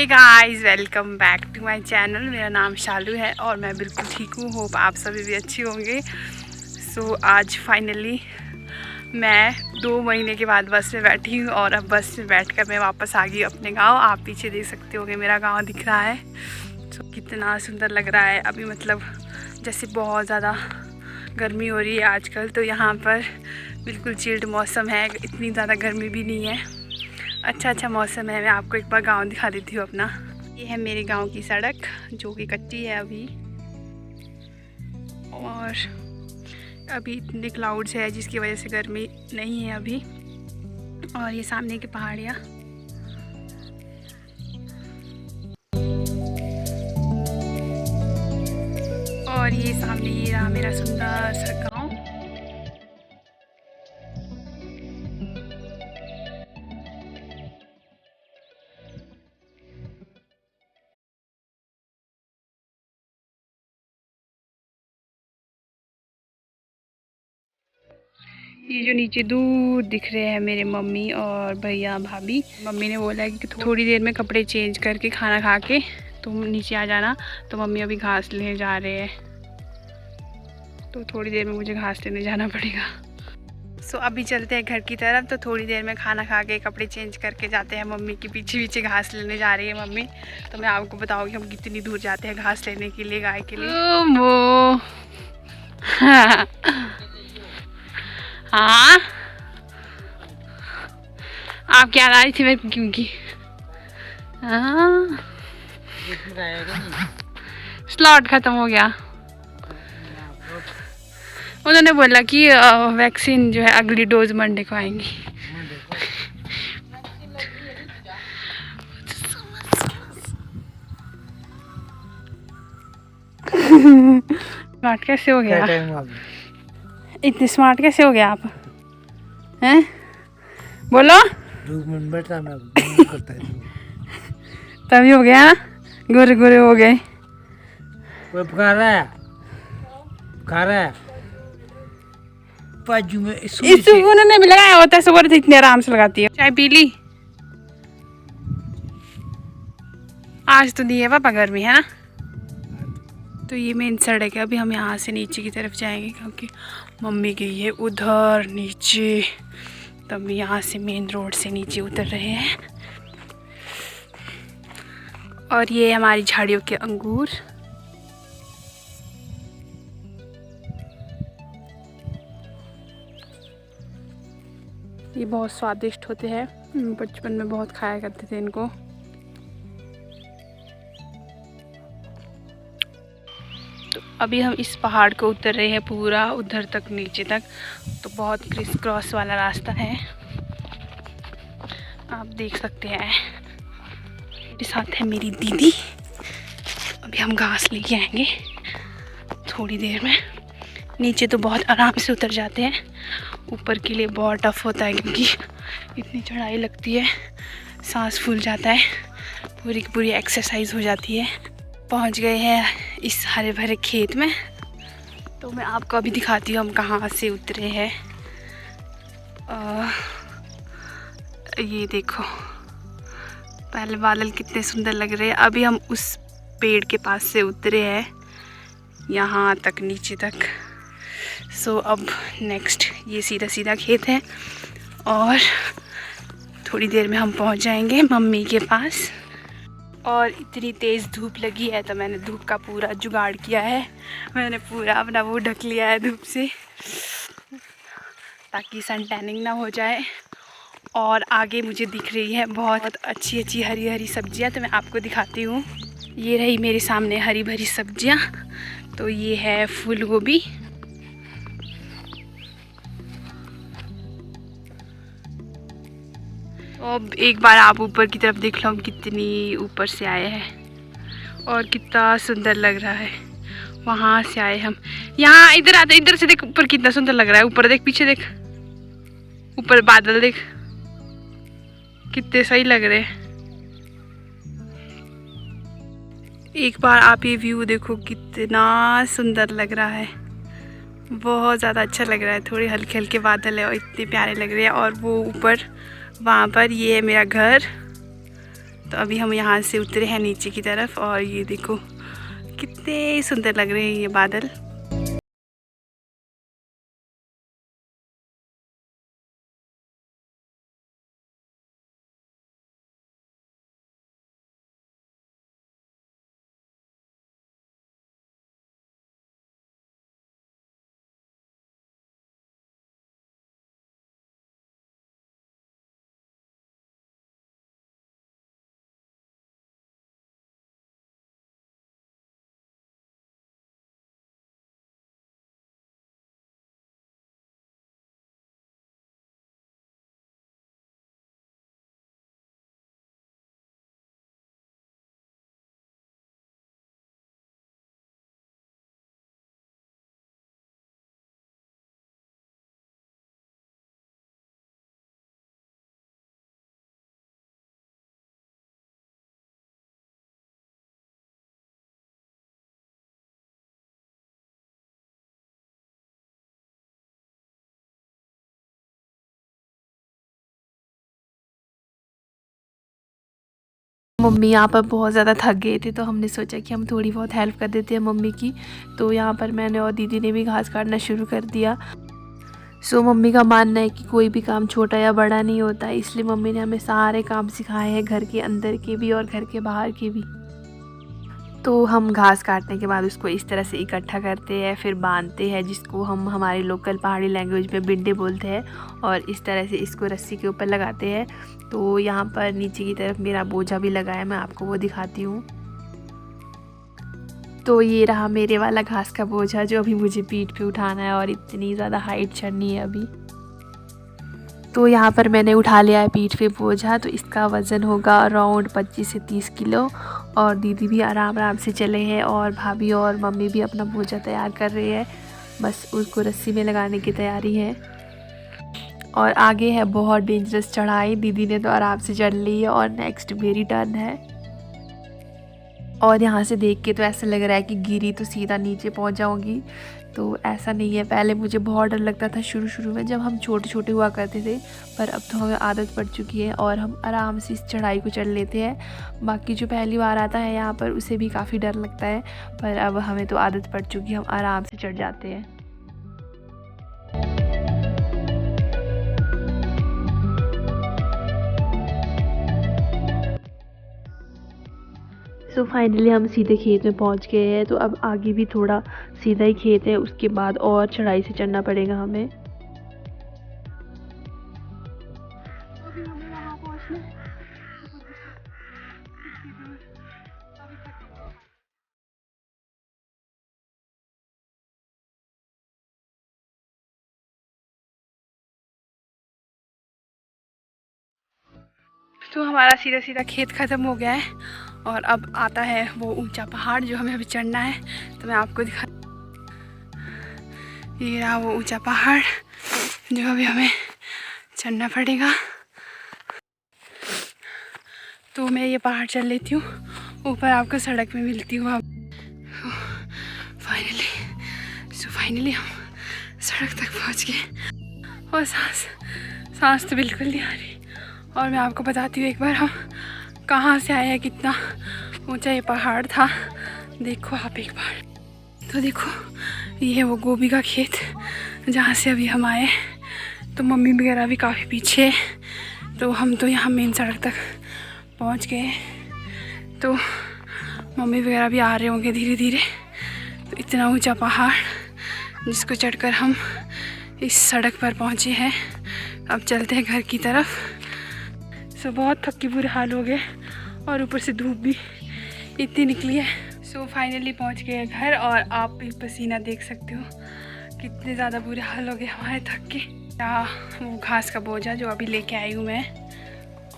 Hey guys, welcome back to my channel. मेरा नाम शालू है और मैं बिल्कुल ठीक हूँ। होप आप सभी भी अच्छे होंगे। आज फाइनली मैं 2 महीने के बाद बस में बैठी हूँ और अब बस में बैठकर मैं वापस आ गई अपने गांव। आप पीछे देख सकते होंगे मेरा गांव दिख रहा है। कितना सुंदर लग रहा है। अभी मतलब जैसे बहुत ज़्यादा गर्मी हो रही है आजकल, तो यहाँ पर बिल्कुल चिल्ड मौसम है। इतनी ज़्यादा गर्मी भी नहीं है, अच्छा मौसम है। मैं आपको एक बार गांव दिखा देती हूँ अपना। ये है मेरे गांव की सड़क जो कि कच्ची है अभी, और अभी इतने क्लाउड्स है जिसकी वजह से गर्मी नहीं है अभी। और ये सामने की पहाड़ियाँ, और ये सामने ये रहा मेरा सुंदर सा गाँव। ये जो नीचे दूर दिख रहे हैं मेरे मम्मी और भैया भाभी। मम्मी ने बोला है कि थोड़ी देर में कपड़े चेंज करके खाना खा के तुम नीचे आ जाना। तो मम्मी अभी घास लेने जा रहे हैं, तो थोड़ी देर में मुझे घास लेने जाना पड़ेगा। अभी चलते हैं घर की तरफ। तो थोड़ी देर में खाना खा के कपड़े चेंज करके जाते हैं। मम्मी के पीछे पीछे घास लेने जा रही है मम्मी। तो मैं आपको बताऊँगी हम कितनी दूर जाते हैं घास लेने के लिए, गाय के लिए। हाँ, आप क्या ला रही थी मेरे क्योंकि स्लॉट ख़त्म हो गया। उन्होंने बोला कि वैक्सीन जो है अगली डोज मंडे को आएंगी। स्मार्ट कैसे हो गया? इतने स्मार्ट कैसे हो गया आप हैं? बोलो। तभी हो गया, गोरे गोरे हो गए। इस उन्होंने भी लगाया होता है, सुबह इतने आराम से लगाती है। चाय पी ली? आज तो नहीं है पापा, गर्मी है ना। तो ये मेन सड़क है। अभी हम यहाँ से नीचे की तरफ जाएंगे क्योंकि मम्मी गई है उधर नीचे। तब यहाँ से मेन रोड से नीचे उतर रहे हैं। और ये हमारी झाड़ियों के अंगूर। ये बहुत स्वादिष्ट होते हैं। बचपन में बहुत खाया करते थे इनको। तो अभी हम इस पहाड़ को उतर रहे हैं पूरा उधर तक, नीचे तक। तो बहुत क्रिस क्रॉस वाला रास्ता है, आप देख सकते हैं। मेरे साथ है मेरी दीदी। अभी हम घास लेके आएंगे थोड़ी देर में। नीचे तो बहुत आराम से उतर जाते हैं, ऊपर के लिए बहुत टफ होता है क्योंकि इतनी चढ़ाई लगती है, सांस फूल जाता है, पूरी की पूरी एक्सरसाइज हो जाती है। पहुंच गए हैं इस हरे भरे खेत में। तो मैं आपको अभी दिखाती हूँ हम कहाँ से उतरे हैं। ये देखो, पहले बादल कितने सुंदर लग रहे हैं। अभी हम उस पेड़ के पास से उतरे हैं यहाँ तक, नीचे तक। अब नेक्स्ट ये सीधा सीधा खेत है और थोड़ी देर में हम पहुँच जाएंगे मम्मी के पास। और इतनी तेज़ धूप लगी है तो मैंने धूप का पूरा जुगाड़ किया है। मैंने पूरा अपना वो ढक लिया है धूप से ताकि सन टैनिंग ना हो जाए। और आगे मुझे दिख रही है बहुत अच्छी अच्छी हरी हरी सब्जियां, तो मैं आपको दिखाती हूँ। ये रही मेरे सामने हरी भरी सब्जियां। तो ये है फूल गोभी, अब एक बार आप ऊपर की तरफ देख लो, हम कितनी ऊपर से आए हैं और कितना सुंदर लग रहा है। वहाँ से आए हम, यहाँ इधर आते, इधर से देख ऊपर कितना सुंदर लग रहा है। ऊपर देख, पीछे देख, ऊपर बादल देख कितने सही लग रहे हैं। एक बार आप ये व्यू देखो, कितना सुंदर लग रहा है, बहुत ज़्यादा अच्छा लग रहा है। थोड़े हल्के हल्के बादल है और इतने प्यारे लग रहे हैं। और वो ऊपर वहाँ पर ये है मेरा घर। तो अभी हम यहाँ से उतरे हैं नीचे की तरफ और ये देखो कितने सुंदर लग रहे हैं ये बादल। मम्मी यहाँ पर बहुत ज़्यादा थक गए थे तो हमने सोचा कि हम थोड़ी बहुत हेल्प कर देते हैं मम्मी की। तो यहाँ पर मैंने और दीदी ने भी घास काटना शुरू कर दिया। सो मम्मी का मानना है कि कोई भी काम छोटा या बड़ा नहीं होता, इसलिए मम्मी ने हमें सारे काम सिखाए हैं, घर के अंदर के भी और घर के बाहर के भी। तो हम घास काटने के बाद उसको इस तरह से इकट्ठा करते हैं, फिर बांधते हैं, जिसको हम हमारी लोकल पहाड़ी लैंग्वेज में बिंडे बोलते हैं, और इस तरह से इसको रस्सी के ऊपर लगाते हैं। तो यहाँ पर नीचे की तरफ मेरा बोझा भी लगा है, मैं आपको वो दिखाती हूँ। तो ये रहा मेरे वाला घास का बोझा जो अभी मुझे पीठ पे उठाना है और इतनी ज़्यादा हाइट चढ़नी है अभी। तो यहाँ पर मैंने उठा लिया है पीठ पे बोझा, तो इसका वज़न होगा अराउंड 25 से 30 किलो। और दीदी भी आराम आराम से चले हैं और भाभी और मम्मी भी अपना बोझा तैयार कर रही है, बस उसको रस्सी में लगाने की तैयारी है। और आगे है बहुत डेंजरस चढ़ाई, दीदी ने तो आराम से चढ़ ली है और नेक्स्ट मेरी टर्न है। और यहाँ से देख के तो ऐसा लग रहा है कि गिरी तो सीधा नीचे पहुँच जाऊँगी, तो ऐसा नहीं है। पहले मुझे बहुत डर लगता था शुरू में जब हम छोटे छोटे हुआ करते थे, पर अब तो हमें आदत पड़ चुकी है और हम आराम से इस चढ़ाई को चढ़ लेते हैं। बाकी जो पहली बार आता है यहाँ पर उसे भी काफ़ी डर लगता है, पर अब हमें तो आदत पड़ चुकी है, हम आराम से चढ़ जाते हैं। सो फाइनली हम सीधे खेत में पहुंच गए हैं। तो अब आगे भी थोड़ा सीधा ही खेत है, उसके बाद और चढ़ाई से चढ़ना पड़ेगा हमें। तो हमारा सीधा सीधा खेत ख़त्म हो गया है और अब आता है वो ऊंचा पहाड़ जो हमें अभी चढ़ना है। तो मैं आपको दिखा, ये रहा वो ऊंचा पहाड़ जो अभी हमें चढ़ना पड़ेगा। तो मैं ये पहाड़ चढ़ लेती हूँ, ऊपर आपको सड़क में मिलती हूँ। अब फाइनली हम सड़क तक पहुँच गए और सांस तो बिल्कुल नहीं आ रही। और मैं आपको बताती हूँ एक बार हम कहाँ से आए हैं, कितना ऊंचा ये पहाड़ था। देखो आप एक बार, तो देखो ये है वो गोभी का खेत जहाँ से अभी हम आए। तो मम्मी वगैरह भी काफ़ी पीछे है, तो हम तो यहाँ मेन सड़क तक पहुँच गए। तो मम्मी वगैरह भी आ रहे होंगे धीरे धीरे। तो इतना ऊंचा पहाड़ जिसको चढ़कर हम इस सड़क पर पहुँचे हैं। अब चलते हैं घर की तरफ। सो बहुत थक के बुरे हाल हो गए और ऊपर से धूप भी इतनी निकली है। सो फाइनली पहुंच गए घर और आप भी पसीना देख सकते हो कितने ज़्यादा बुरे हाल हो गए हमारे थक के। यहाँ वो घास का बोझा जो अभी लेके आई हूँ मैं,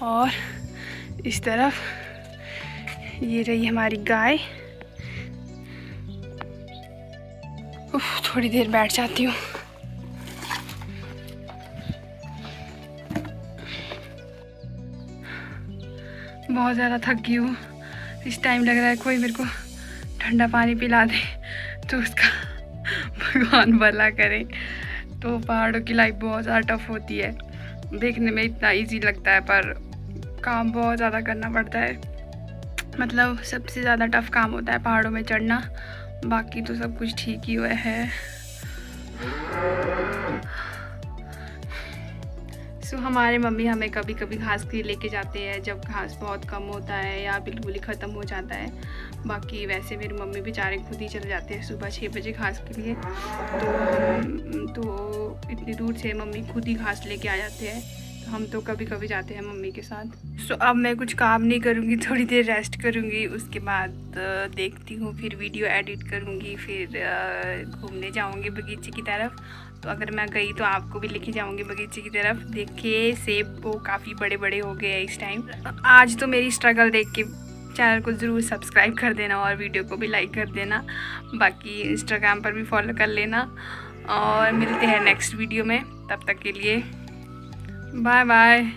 और इस तरफ ये रही हमारी गाय। थोड़ी देर बैठ जाती हूँ। बहुत ज़्यादा थक गई हूँ। इस टाइम लग रहा है कोई मेरे को ठंडा पानी पिला दे तो उसका भगवान भला करे। तो पहाड़ों की लाइफ बहुत ज़्यादा टफ होती है, देखने में इतना इजी लगता है पर काम बहुत ज़्यादा करना पड़ता है। मतलब सबसे ज़्यादा टफ़ काम होता है पहाड़ों में चढ़ना, बाकी तो सब कुछ ठीक ही हुआ है। सो हमारे मम्मी हमें कभी कभी घास के लिए लेके जाते हैं जब घास बहुत कम होता है या बिल्कुल ही ख़त्म हो जाता है। बाकी वैसे मेरी मम्मी बेचारे खुद ही चले जाते हैं सुबह 6 बजे घास के लिए। तो इतनी दूर से मम्मी खुद ही घास लेके आ जाते हैं, तो हम तो कभी कभी जाते हैं मम्मी के साथ। सो अब मैं कुछ काम नहीं करूँगी, थोड़ी देर रेस्ट करूँगी, उसके बाद देखती हूँ, फिर वीडियो एडिट करूँगी, फिर घूमने जाऊँगी बगीचे की तरफ। तो अगर मैं गई तो आपको भी लेके जाऊँगी बगीचे की तरफ। देखिए सेब वो काफ़ी बड़े बड़े हो गए हैं इस टाइम। आज तो मेरी स्ट्रगल देख के चैनल को ज़रूर सब्सक्राइब कर देना और वीडियो को भी लाइक कर देना। बाकी इंस्टाग्राम पर भी फॉलो कर लेना और मिलते हैं नेक्स्ट वीडियो में। तब तक के लिए बाय बाय।